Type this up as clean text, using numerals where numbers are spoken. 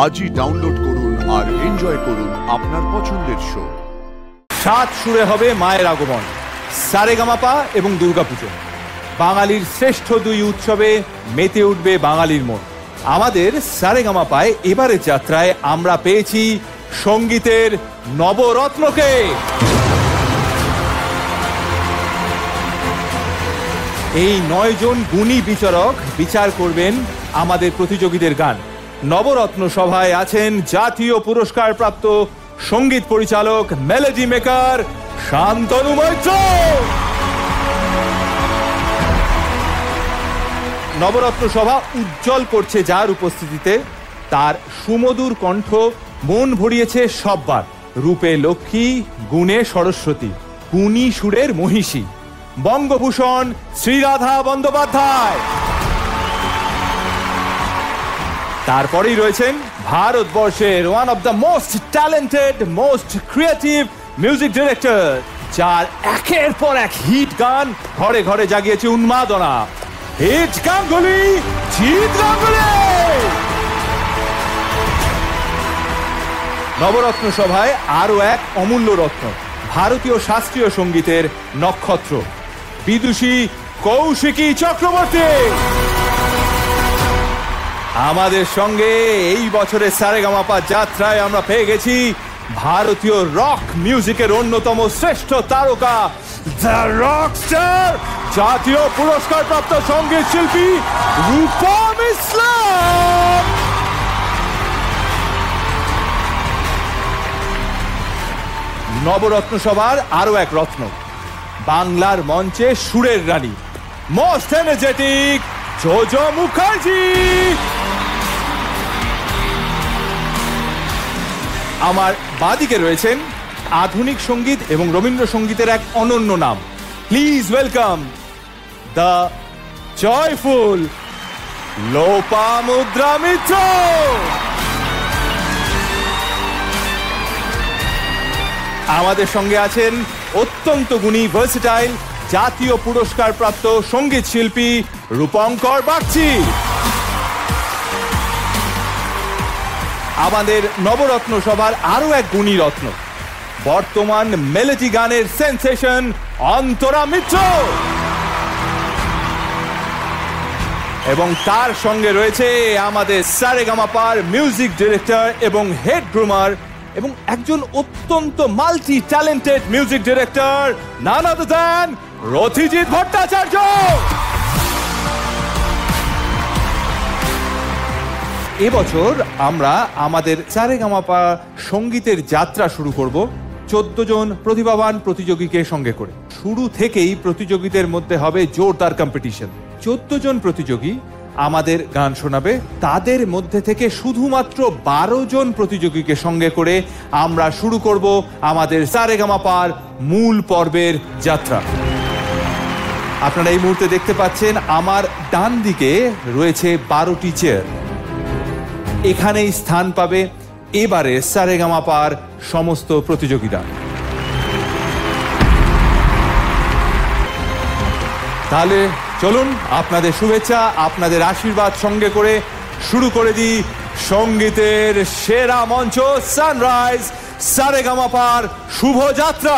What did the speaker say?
আজই ডাউনলোড করুন আর এনজয় করুন আপনার পছন্দের শো। 7 সুরে হবে মায়ের আগমন, সারেগামাপা এবং দুর্গাপুজো। বাঙালির শ্রেষ্ঠ দুই উৎসবে মেতে উঠবে বাঙালির মন। আমাদের সারেগামাপায় এবারের যাত্রায় আমরা পেয়েছি সঙ্গীতের নবরত্নকে। এই 9 জন গুণী বিচারক বিচার করবেন আমাদের প্রতিযোগীদের গান। নবরত্ন সভায় আছেন জাতীয় পুরস্কার প্রাপ্ত সঙ্গীত পরিচালক, মেলোডি মেকার শান্তনু মৈত্র। নবরত্ন সভা উজ্জ্বল করছে যার উপস্থিতিতে। তার সুমধুর কণ্ঠ মন ভরিয়েছে সববার। রূপে লক্ষ্মী, গুণে সরস্বতী, গুণী সুরের মহিষী বঙ্গভূষণ শ্রীরাধা বন্দ্যোপাধ্যায়। তারপরেই রয়েছেন ভারতবর্ষের one of the most talented, most creative music director, যার একের পর এক হিট গান ঘরে ঘরে জাগিয়েছে উন্মাদনা। হিট গাঙ্গুলি, জিৎ গাঙ্গুলি। নবরত্ন সভায় আরো এক অমূল্য রত্ন, ভারতীয় শাস্ত্রীয় সঙ্গীতের নক্ষত্র, বিদুষী কৌশিকী চক্রবর্তী। আমাদের সঙ্গে এই বছরের সারেগামাপা যাত্রায় আমরা পেয়ে গেছি ভারতীয় রক মিউজিকের অন্যতম শ্রেষ্ঠ তারকা, দ্য রকস্টার, জাতীয় পুরস্কার প্রাপ্ত সঙ্গীত শিল্পী রূপম ইসলাম। নবরত্ন সভার আরো এক রত্ন, বাংলার মঞ্চে সুরের রানী, মোস্ট এনার্জেটিক জোজো মুখার্জি। আমার বাদিকে রয়েছেন আধুনিক সঙ্গীত এবং রবীন্দ্রসঙ্গীতের এক অনন্য নাম। Please welcome the joyful Lopamudra Mitra. আমাদের সঙ্গে আছেন অত্যন্ত গুণী, ভার্সেটাইল, জাতীয় পুরস্কার প্রাপ্ত সঙ্গীত শিল্পী রূপঙ্কর বাগচি। আমাদের নবরত্ন সভার আরো এক গুণী রত্ন, বর্তমান মেলোডি গানের সেন্সেশন অন্তরা মিত্র। এবং তার সঙ্গে রয়েছে আমাদের সারেগামাপার মিউজিক ডিরেক্টর এবং হেড গ্রুমার এবং একজন অত্যন্ত মাল্টি ট্যালেন্টেড মিউজিক ডিরেক্টর, নান আদার দ্যান রথিজিৎ ভট্টাচার্য। এবছর আমরা আমাদের সারেগামাপা সঙ্গীতের যাত্রা শুরু করব 14 জন প্রতিভাবান প্রতিযোগীকে সঙ্গে করে। শুরু থেকেই প্রতিযোগীদের মধ্যে হবে জোরদার কম্পিটিশন। 14 জন প্রতিযোগী আমাদের গান শোনাবে। তাদের মধ্যে থেকে শুধুমাত্র 12 জন প্রতিযোগীকে সঙ্গে করে আমরা শুরু করব আমাদের সারেগামাপার মূল পর্বের যাত্রা। আপনারা এই মুহূর্তে দেখতে পাচ্ছেন আমার ডান দিকে রয়েছে 12টি চেয়ার। এখানেই স্থান পাবে এবারে সারেগামাপার সমস্ত প্রতিযোগীরা। তাহলে চলুন আপনাদের শুভেচ্ছা, আপনাদের আশীর্বাদ সঙ্গে করে শুরু করে দিই সঙ্গীতের সেরা মঞ্চ সানরাইজ সারেগামাপার শুভ যাত্রা।